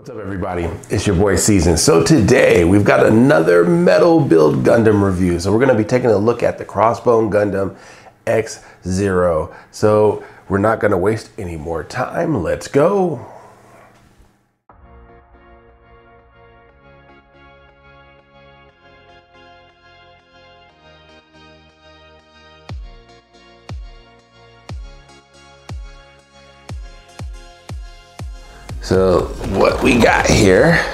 What's up everybody, it's your boy Season. So today we've got another metal build Gundam review. So we're going to be taking a look at the Crossbone Gundam X-0. So we're not going to waste any more time, let's go. So what we got here,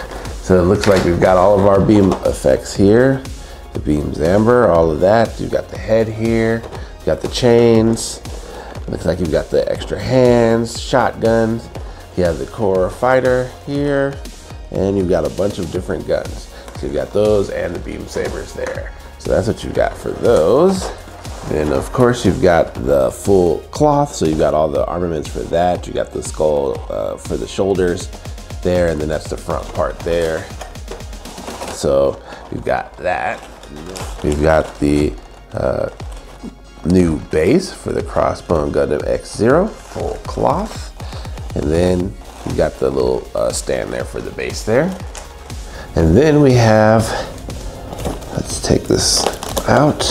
so it looks like we've got all of our beam effects here, the beam's amber, all of that. You've got the head here, you got the chains, looks like you've got the extra hands, shotguns, you have the core fighter here, and you've got a bunch of different guns. So you've got those and the beam sabers there. So that's what you got for those. And of course you've got the full cloth, so you've got all the armaments for that. You got the skull for the shoulders there, and then that's the front part there. So you've got that. We've got the new base for the Crossbone Gundam X-0, full cloth. And then you got the little stand there for the base there. And then we have, let's take this out.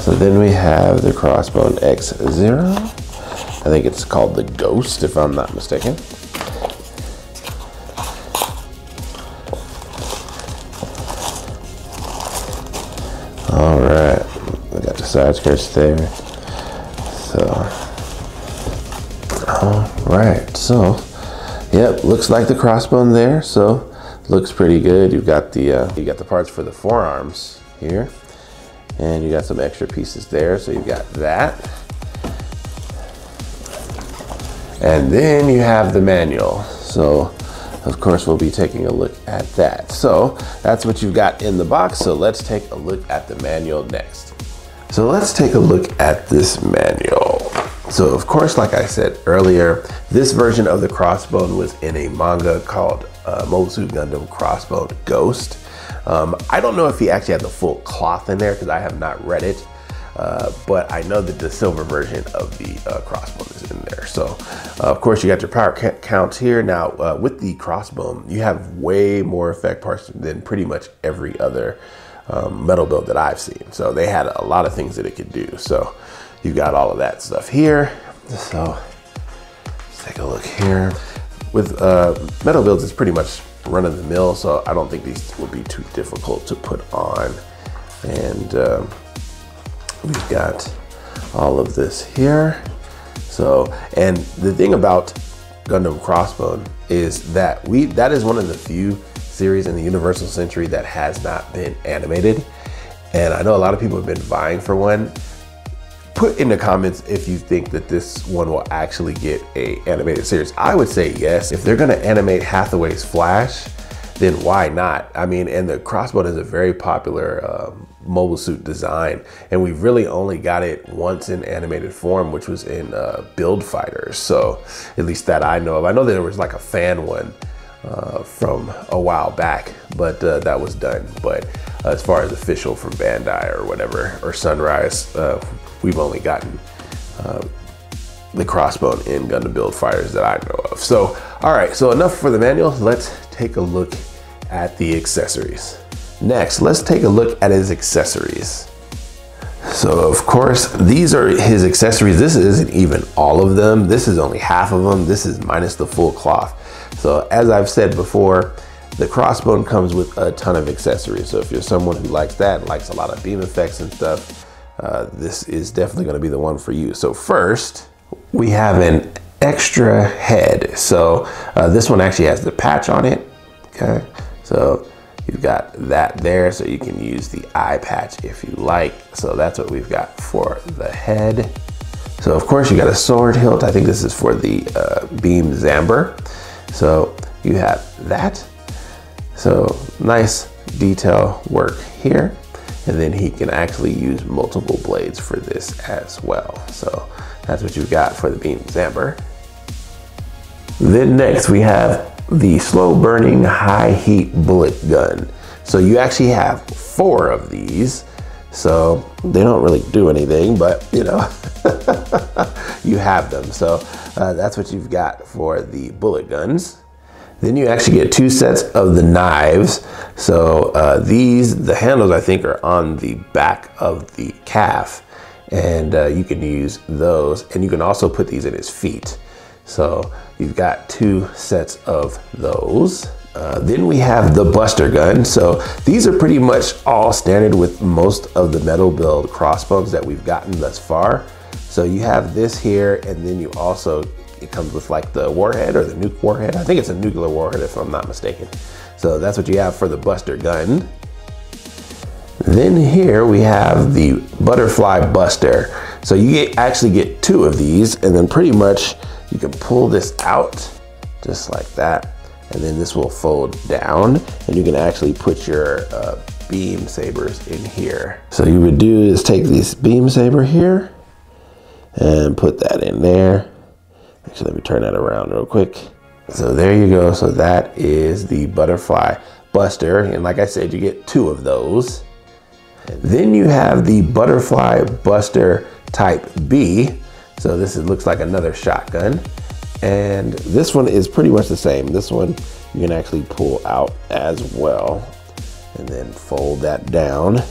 So then we have the Crossbone X-0. I think it's called the Ghost, if I'm not mistaken. All right, we got the side skirts there. So, all right, so, yep, looks like the Crossbone there. So, looks pretty good. You've got the parts for the forearms here. And you got some extra pieces there, so you've got that. And then you have the manual. So, of course, we'll be taking a look at that. So, that's what you've got in the box. So, let's take a look at the manual next. So, let's take a look at this manual. So, of course, like I said earlier, this version of the Crossbone was in a manga called Mobile Suit Gundam Crossbone Ghost. I don't know if he actually had the full cloth in there because I have not read it, but I know that the silver version of the Crossbone is in there. So, of course, you got your power counts here. Now, with the Crossbone, you have way more effect parts than pretty much every other metal build that I've seen. So they had a lot of things that it could do. So you've got all of that stuff here. So let's take a look here. With metal builds, it's pretty much run of the mill, so I don't think these will be too difficult to put on. And we've got all of this here. So, and the thing about Gundam Crossbone is that that is one of the few series in the Universal Century that has not been animated. And I know a lot of people have been vying for one. Put in the comments if you think that this one will actually get a animated series. I would say yes. If they're gonna animate Hathaway's Flash, then why not? I mean, and the Crossbone is a very popular mobile suit design, and we really only got it once in animated form, which was in Build Fighters. So at least that I know of. I know that there was like a fan one from a while back, but that was done. But as far as official from Bandai or whatever, or Sunrise, we've only gotten the Crossbone in Gundam Build Fighters that I know of. So, all right, so enough for the manual. Let's take a look at the accessories. Next, let's take a look at his accessories. So, of course, these are his accessories. This isn't even all of them. This is only half of them. This is minus the full cloth. So, as I've said before, the Crossbone comes with a ton of accessories. So if you're someone who likes that, likes a lot of beam effects and stuff, this is definitely going to be the one for you. So first, we have an extra head. So this one actually has the patch on it. Okay, so you've got that there, so you can use the eye patch if you like. So that's what we've got for the head. So of course you got a sword hilt. I think this is for the beam zamber. So you have that. So nice detail work here. And then he can actually use multiple blades for this as well. So that's what you've got for the beam zamber. Then next we have the slow burning high heat bullet gun. So you actually have 4 of these. So they don't really do anything, but you know, you have them. So that's what you've got for the bullet guns. Then you actually get 2 sets of the knives. So the handles I think are on the back of the calf, and you can use those, and you can also put these in his feet. So you've got 2 sets of those. Then we have the Buster gun. So these are pretty much all standard with most of the metal build crossbones that we've gotten thus far. So you have this here, and then you also, it comes with like the warhead or the nuke warhead. I think it's a nuclear warhead if I'm not mistaken. So that's what you have for the Buster gun. Then here we have the Butterfly Buster. So you actually get 2 of these, and then pretty much you can pull this out just like that. And then this will fold down, and you can actually put your beam sabers in here. So you would do is take this beam saber here and put that in there. Actually, let me turn that around real quick. So there you go. So that is the Butterfly Buster. And like I said, you get 2 of those. Then you have the Butterfly Buster Type B. So this looks like another shotgun. And this one is pretty much the same. This one you can actually pull out as well, and then fold that down.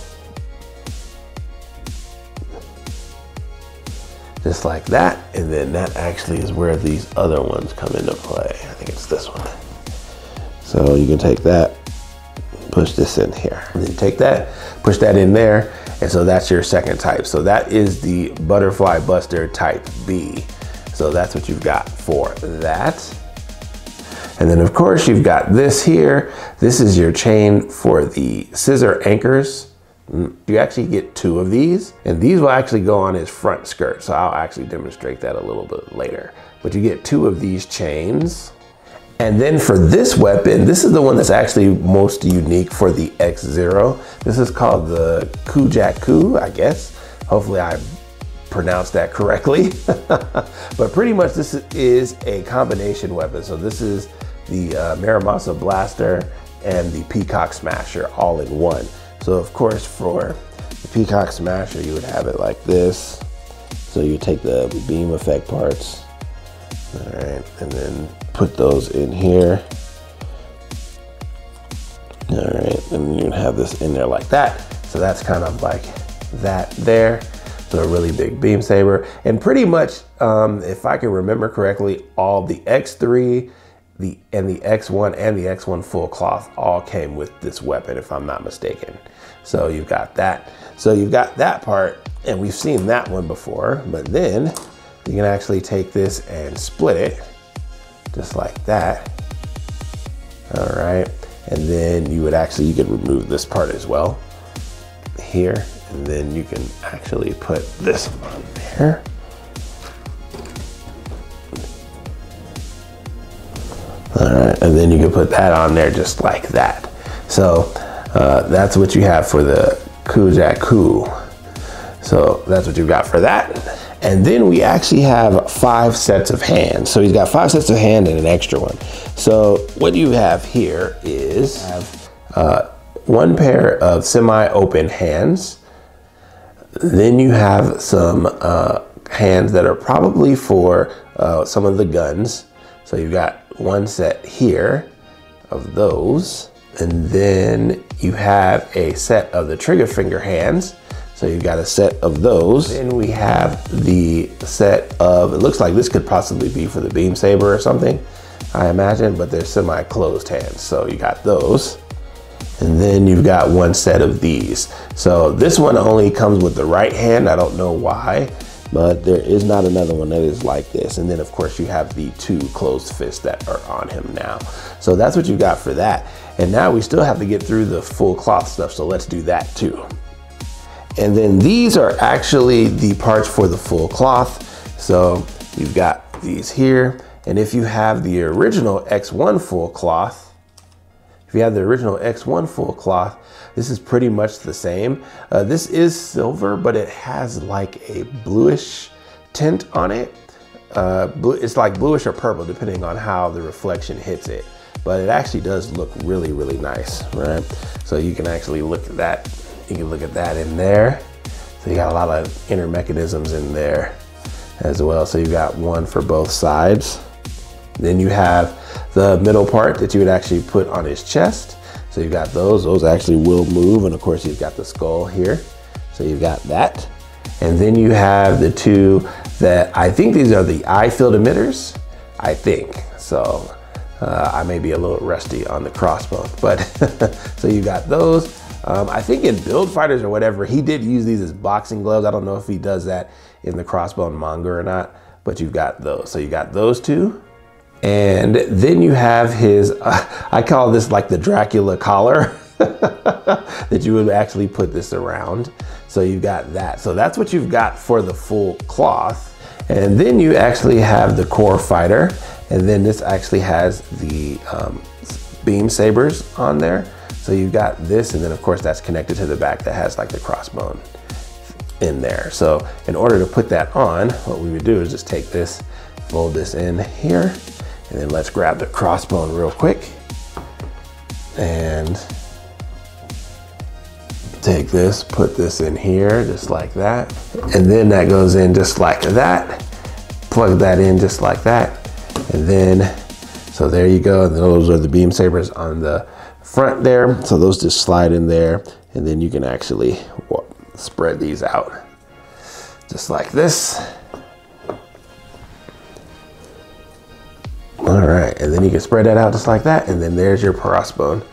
Just like that. And then that actually is where these other ones come into play. I think it's this one. So you can take that, push this in here, and then take that, push that in there. And so that's your second type. So that is the Butterfly Buster Type B. So that's what you've got for that. And then of course you've got this here. This is your chain for the scissor anchors. You actually get 2 of these, and these will actually go on his front skirt. So I'll actually demonstrate that a little bit later. But you get 2 of these chains. And then for this weapon, this is the one that's actually most unique for the X-0. This is called the Kujaku, I guess. Hopefully I pronounced that correctly. But pretty much this is a combination weapon. So this is the Miramasa Blaster and the Peacock Smasher all in one. So of course for the Peacock Smasher, you would have it like this. So you take the beam effect parts, all right, and then put those in here. All right, and you have this in there like that. So that's kind of like that there. So a really big beam saber. And pretty much, if I can remember correctly, all the X3, the X1 and the X1 full cloth all came with this weapon, if I'm not mistaken. So you've got that. So you've got that part, and we've seen that one before, but then you can actually take this and split it just like that. All right. And then you could remove this part as well here. And then you can actually put this on there. All right, and then you can put that on there just like that. So that's what you have for the Kujaku. So that's what you've got for that. And then we actually have 5 sets of hands. So he's got 5 sets of hand and an extra one. So what you have here is one pair of semi-open hands. Then you have some hands that are probably for some of the guns. So you've got one set here of those. And then you have a set of the trigger finger hands. So you've got a set of those. Then we have the set of, it looks like this could possibly be for the beam saber or something, I imagine, but they're semi-closed hands. So you got those. And then you've got one set of these. So this one only comes with the right hand. I don't know why, but there is not another one that is like this. And then of course you have the 2 closed fists that are on him now. So that's what you got for that. And now we still have to get through the full cloth stuff. So let's do that too. And then these are actually the parts for the full cloth. So you've got these here. And if you have the original X1 full cloth, this is pretty much the same. This is silver, but it has like a bluish tint on it. It's like bluish or purple, depending on how the reflection hits it. But it actually does look really, really nice, right? So you can actually look at that. You can look at that in there. So you got a lot of inner mechanisms in there as well. So you got one for both sides. Then you have the middle part that you would actually put on his chest. So you've got those actually will move. And of course you've got the skull here. So you've got that. And then you have the two that I think these are the eye field emitters, I think. So I may be a little rusty on the crossbow, but so you got those. I think in Build Fighters or whatever, he did use these as boxing gloves. I don't know if he does that in the Crossbone manga or not, but you've got those. So you got those two. And then you have his, I call this like the Dracula collar that you would actually put this around. So you've got that. So that's what you've got for the full cloth. And then you actually have the core fighter. And then this actually has the beam sabers on there. So you've got this, and then of course that's connected to the back that has like the crossbone in there. So in order to put that on, what we would do is just take this, fold this in here, and then let's grab the crossbone real quick. And take this, put this in here, just like that. And then that goes in just like that. Plug that in just like that. And then, so there you go. And those are the beam sabers on the front there. So those just slide in there. And then you can actually spread these out just like this. All right, and then you can spread that out just like that. And then there's your Crossbone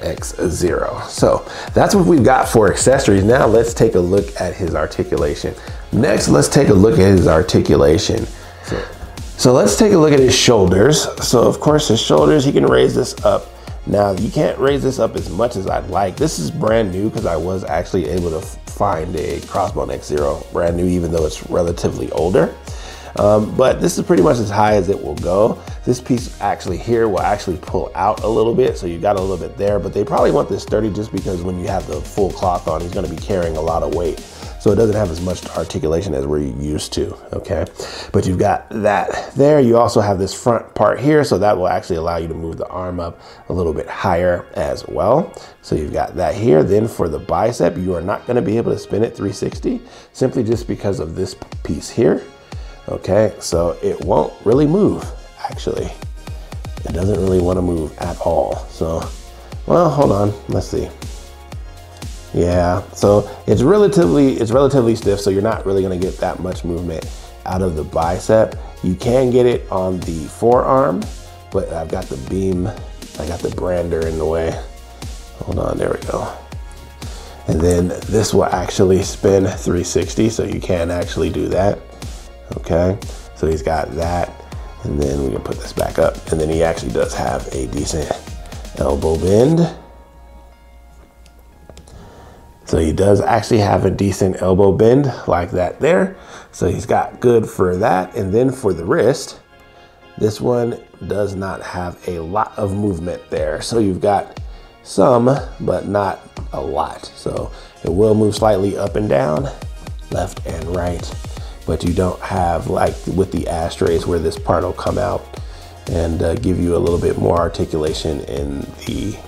X-0. So that's what we've got for accessories. Now let's take a look at his articulation. Next, let's take a look at his articulation. So let's take a look at his shoulders. So of course his shoulders, he can raise this up. Now you can't raise this up as much as I'd like. This is brand new because I was actually able to find a Crossbone X-0 brand new, even though it's relatively older. But this is pretty much as high as it will go. This piece actually here will actually pull out a little bit, so you got a little bit there, but they probably want this sturdy just because when you have the full cloth on, he's gonna be carrying a lot of weight. So it doesn't have as much articulation as we're used to, okay? But you've got that there. You also have this front part here, so that will actually allow you to move the arm up a little bit higher as well. So you've got that here. Then for the bicep, you are not gonna be able to spin it 360, simply just because of this piece here. Okay, so it won't really move, actually. It doesn't really want to move at all. So, well, hold on, let's see. Yeah, so it's relatively stiff, so you're not really gonna get that much movement out of the bicep. You can get it on the forearm, but I've got the beam, I got the brander in the way. Hold on, there we go. And then this will actually spin 360, so you can actually do that. Okay, so he's got that, and then we can put this back up, and then he actually does have a decent elbow bend. So he does actually have a decent elbow bend like that there. So he's got good for that. And then for the wrist, this one does not have a lot of movement there. So you've got some, but not a lot. So it will move slightly up and down, left and right. But you don't have, like with the ashtrays, where this part will come out and give you a little bit more articulation in the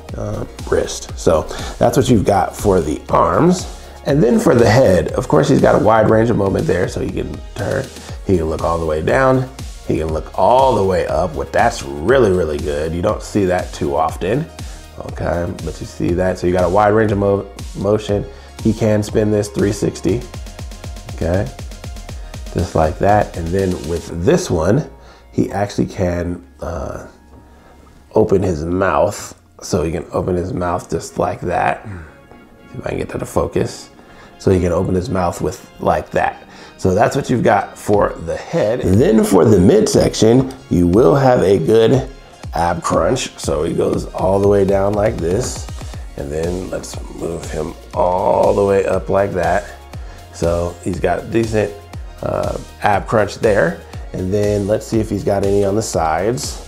wrist. So that's what you've got for the arms. And then for the head, of course, he's got a wide range of movement there, so he can turn, he can look all the way down, he can look all the way up, that's really, really good. You don't see that too often, okay? But you see that, so you got a wide range of motion. He can spin this 360, okay? Just like that. And then with this one, he actually can open his mouth. So he can open his mouth just like that. See if I can get that to focus. So he can open his mouth with like that. So that's what you've got for the head. And then for the midsection, you will have a good ab crunch. So he goes all the way down like this. And then let's move him all the way up like that. So he's got a decent ab crunch there. And then let's see if he's got any on the sides.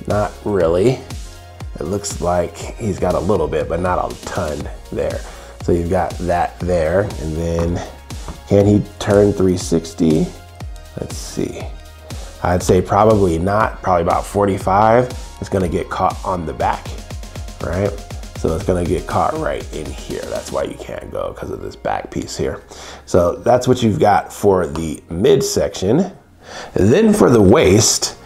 Not really. It looks like he's got a little bit, but not a ton there. So you've got that there. And then can he turn 360? Let's see. I'd say probably not, probably about 45. It's gonna get caught on the back, right? So it's gonna get caught right in here. That's why you can't go, because of this back piece here. So that's what you've got for the midsection. And then for the waist,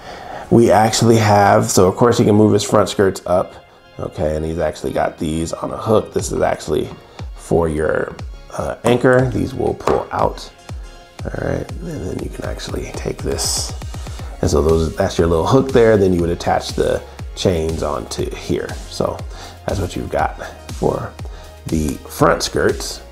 we actually have, so of course he can move his front skirts up. Okay, and he's actually got these on a hook. This is actually for your anchor. These will pull out. All right, and then you can actually take this. And so that's your little hook there. Then you would attach the chains onto here. So that's what you've got for the front skirts.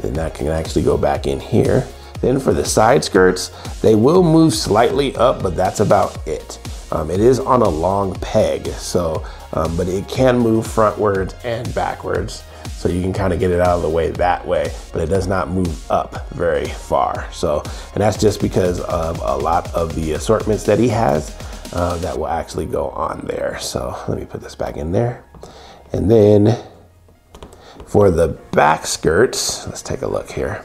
And that can actually go back in here. Then for the side skirts, they will move slightly up, but that's about it. It is on a long peg, so but it can move frontwards and backwards. So you can kind of get it out of the way that way, but it does not move up very far. So, and that's just because of a lot of the assortments that he has that will actually go on there. So let me put this back in there. And then for the back skirts, let's take a look here.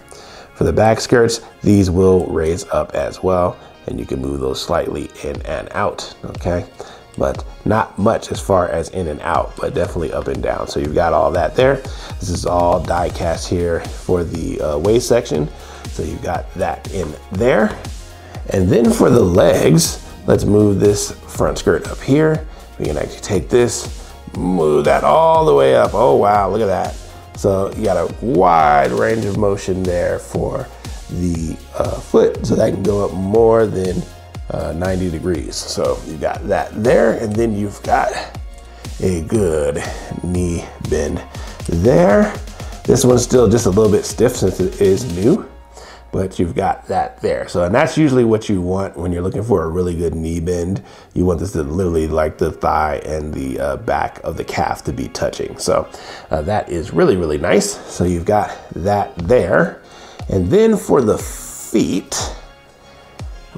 For the back skirts, these will raise up as well, and you can move those slightly in and out, okay? But not much as far as in and out, but definitely up and down. So you've got all that there. This is all die cast here for the waist section. So you've got that in there. And then for the legs, let's move this front skirt up here. We can actually take this, move that all the way up. Oh wow, look at that. So you got a wide range of motion there for the foot, so that can go up more than 90 degrees. So you got that there, and then you've got a good knee bend there. This one's still just a little bit stiff since it is new, but you've got that there. So, and that's usually what you want when you're looking for a really good knee bend. You want this to literally like the thigh and the back of the calf to be touching. So that is really, really nice. So you've got that there. And then for the feet,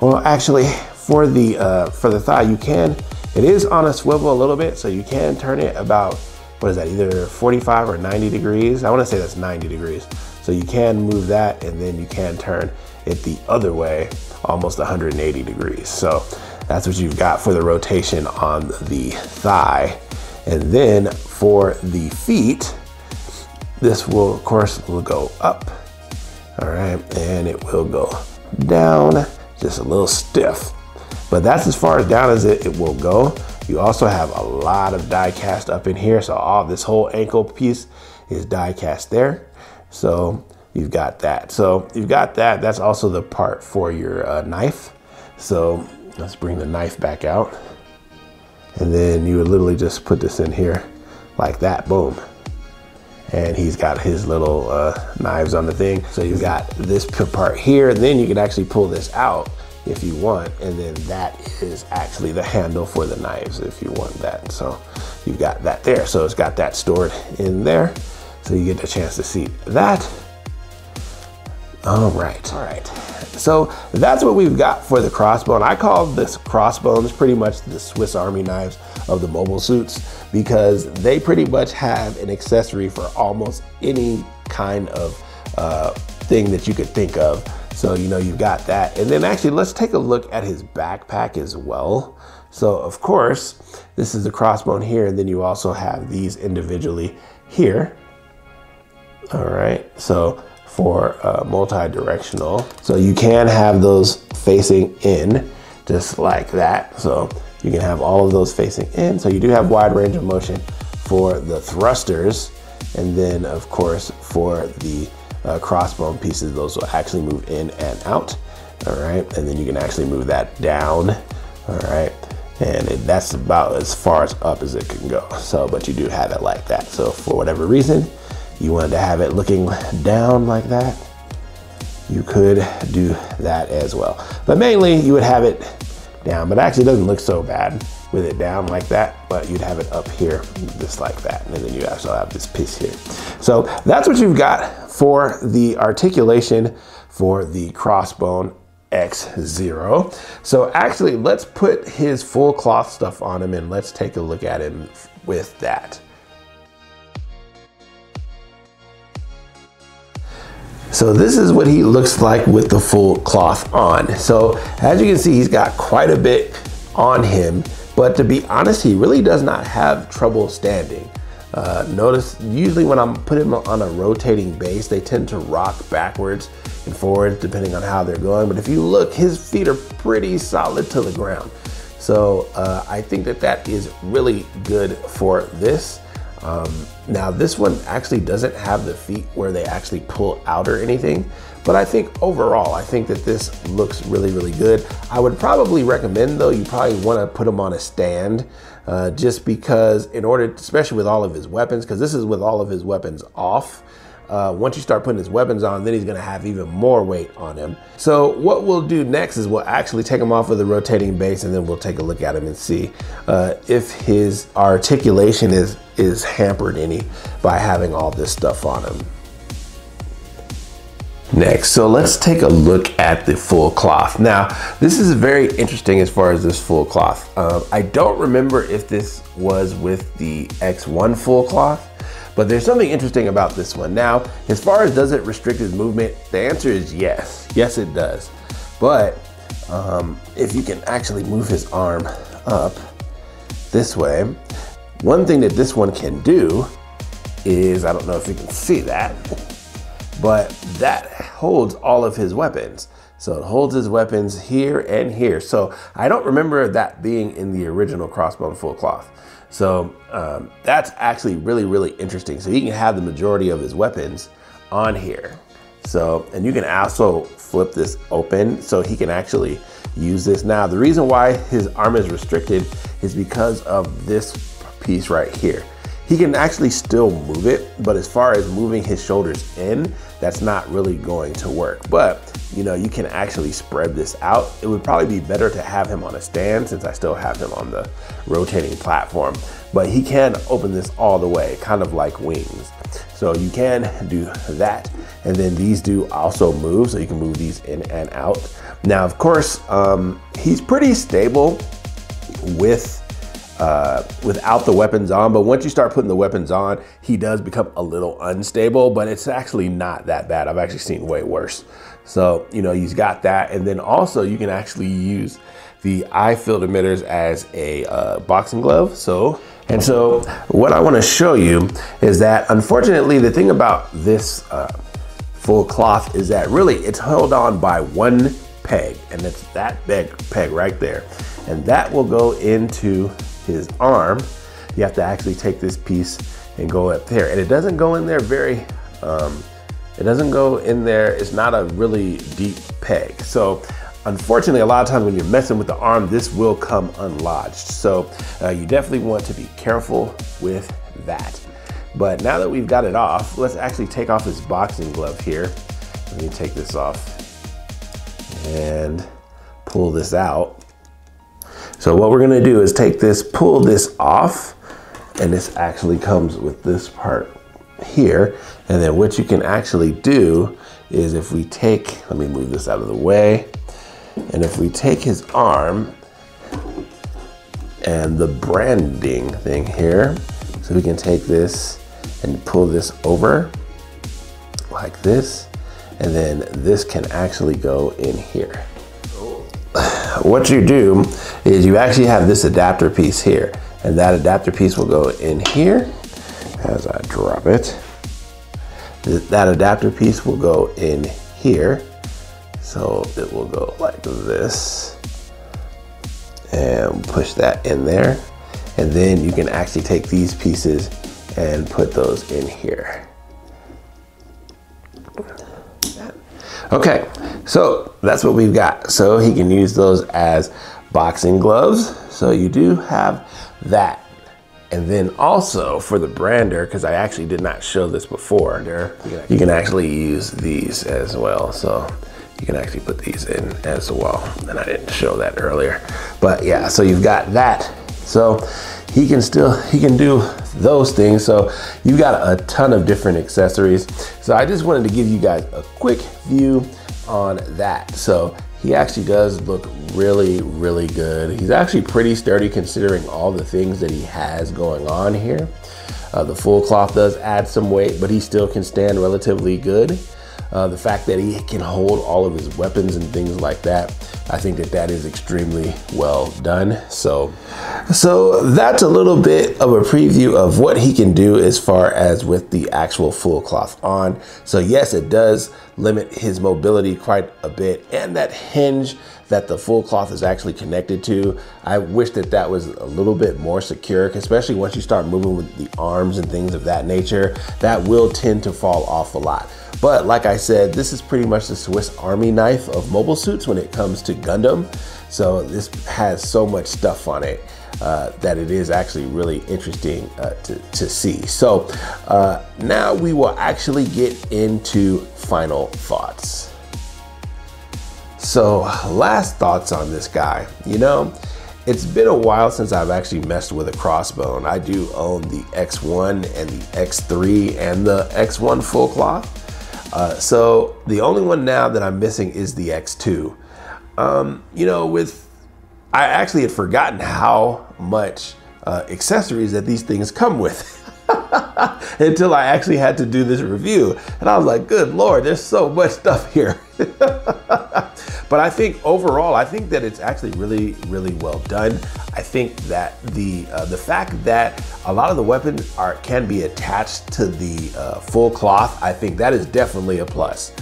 well, actually for the thigh, you can, it is on a swivel a little bit, so you can turn it about, what is that, either 45 or 90 degrees. I want to say that's 90 degrees. So you can move that, and then you can turn it the other way, almost 180 degrees. So that's what you've got for the rotation on the thigh. And then for the feet, this will, of course, will go up. All right, and it will go down, just a little stiff. But that's as far as down as it will go. You also have a lot of die cast up in here. So all this whole ankle piece is die cast there. So you've got that. So you've got that. That's also the part for your knife. So let's bring the knife back out. And then you would literally just put this in here like that, boom. And he's got his little knives on the thing. So you've got this part here, and then you can actually pull this out if you want, and then that is actually the handle for the knives if you want that. So you've got that there. So it's got that stored in there. So you get the chance to see that. All right. So that's what we've got for the crossbone. I call this crossbones pretty much the Swiss Army knives of the mobile suits, because they pretty much have an accessory for almost any kind of thing that you could think of. So, you know, you've got that. And then actually, let's take a look at his backpack as well. So of course, this is the crossbone here, and then you also have these individually here. All right, so for multi-directional. So you can have those facing in just like that. So you can have all of those facing in. So you do have wide range of motion for the thrusters. And then of course, for the crossbone pieces, those will actually move in and out. All right, and then you can actually move that down. All right, and that's about as far as up as it can go. So, but you do have it like that. So for whatever reason, you wanted to have it looking down like that, you could do that as well. But mainly you would have it down, but actually it doesn't look so bad with it down like that, but you'd have it up here just like that. And then you also have this piece here. So that's what you've got for the articulation for the Crossbone X-0. So actually let's put his full cloth stuff on him and let's take a look at him with that. So this is what he looks like with the full cloth on. So as you can see, he's got quite a bit on him, but to be honest, he really does not have trouble standing. Notice usually when I'm putting them on a rotating base, they tend to rock backwards and forwards depending on how they're going. But if you look, his feet are pretty solid to the ground. So I think that that is really good for this. Now this one actually doesn't have the feet where they actually pull out or anything, but I think overall, I think that this looks really, really good. I would probably recommend though, you probably want to put him on a stand, just because in order, especially with all of his weapons, because this is with all of his weapons off. Once you start putting his weapons on, then he's gonna have even more weight on him. So what we'll do next is we'll actually take him off of the rotating base, and then we'll take a look at him and see if his articulation is hampered any by having all this stuff on him. Next, so let's take a look at the full cloth. Now, this is very interesting as far as this full cloth. I don't remember if this was with the X1 full cloth, but there's something interesting about this one. Now, as far as does it restrict his movement, the answer is yes. Yes, it does. But if you can actually move his arm up this way, one thing that this one can do is, I don't know if you can see that, but that holds all of his weapons. So it holds his weapons here and here. So I don't remember that being in the original Crossbone full cloth. So that's actually really, really interesting. So he can have the majority of his weapons on here. So, and you can also flip this open so he can actually use this. Now, the reason why his arm is restricted is because of this piece right here. He can actually still move it, but as far as moving his shoulders in, that's not really going to work. But you know, you can actually spread this out. It would probably be better to have him on a stand since I still have him on the rotating platform, but he can open this all the way, kind of like wings. So you can do that. And then these do also move, so you can move these in and out. Now, of course, he's pretty stable without the weapons on, but once you start putting the weapons on, he does become a little unstable, but it's actually not that bad. I've actually seen way worse. So, you know, he's got that. And then also you can actually use the eye field emitters as a boxing glove. So what I want to show you is that unfortunately the thing about this full cloth is that really it's held on by one peg, and it's that big peg right there. And that will go into his arm. You have to actually take this piece and go up there, and it doesn't go in there very it doesn't go in there. It's not a really deep peg. So unfortunately, a lot of times when you're messing with the arm, this will come unlodged. So you definitely want to be careful with that. But now that we've got it off, let's actually take off his boxing glove here. Let me take this off and pull this out. So what we're gonna do is take this, pull this off, and this actually comes with this part here. And then what you can actually do is if we take, let me move this out of the way. And if we take his arm and the branding thing here, so we can take this and pull this over like this, and then this can actually go in here. What you do is you actually have this adapter piece here, and that adapter piece will go in here as I drop it. That adapter piece will go in here. So it will go like this and push that in there. And then you can actually take these pieces and put those in here. Okay, so that's what we've got. So he can use those as boxing gloves. So you do have that. And then also for the brander, because I actually did not show this before, you can actually use these as well. So you can actually put these in as well. And I didn't show that earlier. But yeah, so you've got that. So he can do those things. So you've got a ton of different accessories. So I just wanted to give you guys a quick view on that. So he actually does look really, really good. He's actually pretty sturdy considering all the things that he has going on here. The full cloth does add some weight, but he still can stand relatively good. The fact that he can hold all of his weapons and things like that, I think that that is extremely well done. So that's a little bit of a preview of what he can do as far as with the actual full cloth on. So yes, it does limit his mobility quite a bit, and that hinge that the full cloth is actually connected to, I wish that that was a little bit more secure, especially once you start moving with the arms and things of that nature, that will tend to fall off a lot. But like I said, this is pretty much the Swiss Army knife of mobile suits when it comes to Gundam. So this has so much stuff on it that it is actually really interesting to see. So now we will actually get into final thoughts. So last thoughts on this guy. You know, it's been a while since I've actually messed with a Crossbone. I do own the X1 and the X3 and the X1 full cloth. So the only one now that I'm missing is the X2. You know, I actually had forgotten how much accessories that these things come with until I actually had to do this review. And I was like, good Lord, there's so much stuff here. But I think overall, I think that it's actually really, really well done. I think that the fact that a lot of the weapons can be attached to the full cloth, I think that is definitely a plus.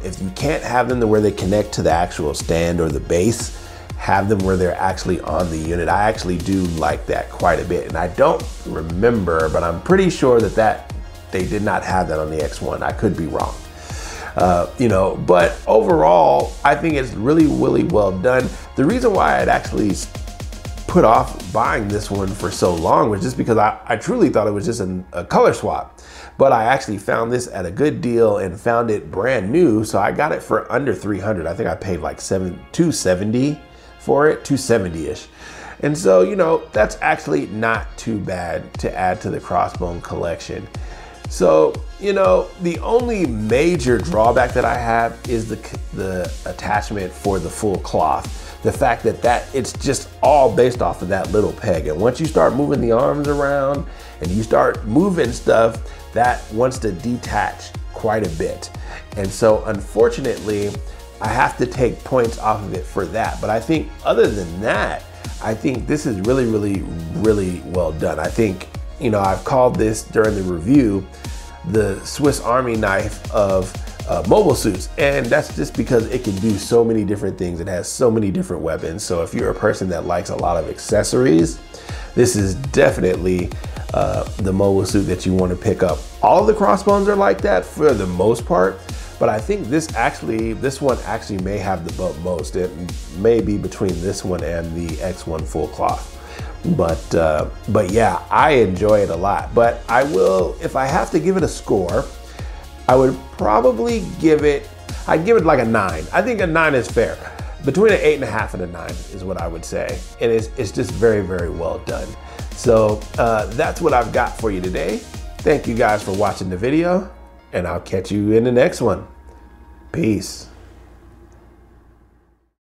If you can't have them to where they connect to the actual stand or the base, have them where they're actually on the unit. I actually do like that quite a bit. And I don't remember, but I'm pretty sure that they did not have that on the X1. I could be wrong. You know, but overall, I think it's really, really well done. The reason why I'd actually put off buying this one for so long was just because I truly thought it was just a color swap. But I actually found this at a good deal and found it brand new. So I got it for under 300. I think I paid like $270 for it, 270-ish. And so, you know, that's actually not too bad to add to the Crossbone collection. So, you know, the only major drawback that I have is the attachment for the full cloth. The fact that it's just all based off of that little peg. And once you start moving the arms around and you start moving stuff, that wants to detach quite a bit. And so unfortunately, I have to take points off of it for that. But I think other than that, I think this is really, really, really well done. I think, you know, I've called this during the review the Swiss Army knife of mobile suits. And that's just because it can do so many different things. It has so many different weapons. So if you're a person that likes a lot of accessories, this is definitely the mobile suit that you want to pick up. All of the Crossbones are like that for the most part. But I think this one actually may have the most. It may be between this one and the X1 full cloth. But yeah, I enjoy it a lot. But I will, if I have to give it a score, I would probably I'd give it like a 9. I think a 9 is fair. Between an 8.5 and a 9 is what I would say. And it's just very, very well done. So that's what I've got for you today. Thank you guys for watching the video, and I'll catch you in the next one. Peace.